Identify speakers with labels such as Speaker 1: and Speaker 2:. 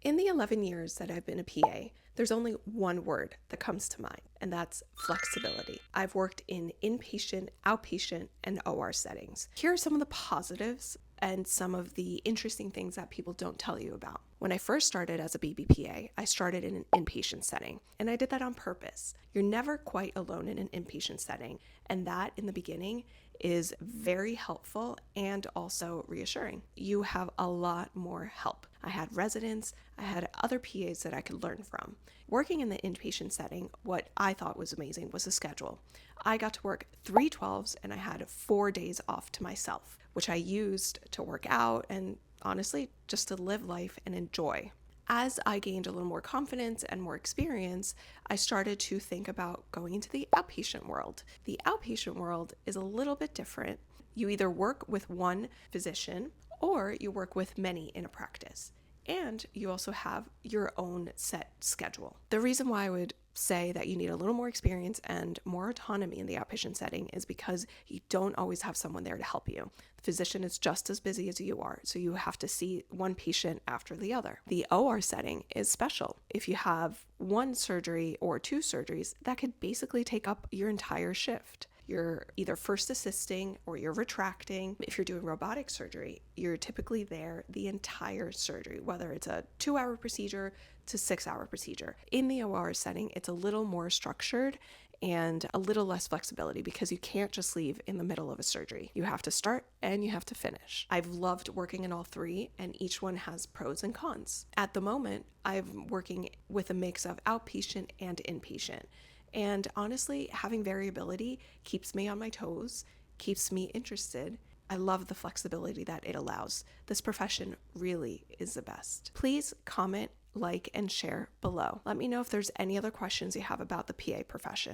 Speaker 1: In the 11 years that I've been a PA, there's only one word that comes to mind, and that's flexibility. I've worked in inpatient, outpatient, and OR settings. Here are some of the positives and some of the interesting things that people don't tell you about. When I first started as a BBPA, I started in an inpatient setting, and I did that on purpose. You're never quite alone in an inpatient setting, and that in the beginning is very helpful and also reassuring. You have a lot more help. I had residents, I had other PAs that I could learn from. Working in the inpatient setting, what I thought was amazing was the schedule. I got to work 3/12s and I had 4 days off to myself, which I used to work out and honestly just to live life and enjoy. As I gained a little more confidence and more experience, I started to think about going into the outpatient world. The outpatient world is a little bit different. You either work with one physician or you work with many in a practice. And you also have your own set schedule. The reason why I would say that you need a little more experience and more autonomy in the outpatient setting is because you don't always have someone there to help you. The physician is just as busy as you are, so you have to see one patient after the other. The OR setting is special. If you have one surgery or 2 surgeries, that could basically take up your entire shift. You're either first assisting or you're retracting. If you're doing robotic surgery, you're typically there the entire surgery, whether it's a 2-hour procedure to 6-hour procedure. In the OR setting, it's a little more structured and a little less flexibility because you can't just leave in the middle of a surgery. You have to start and you have to finish. I've loved working in all three, and each one has pros and cons. At the moment, I'm working with a mix of outpatient and inpatient. And honestly, having variability keeps me on my toes, keeps me interested. I love the flexibility that it allows. This profession really is the best. Please comment, like, and share below. Let me know if there's any other questions you have about the PA profession.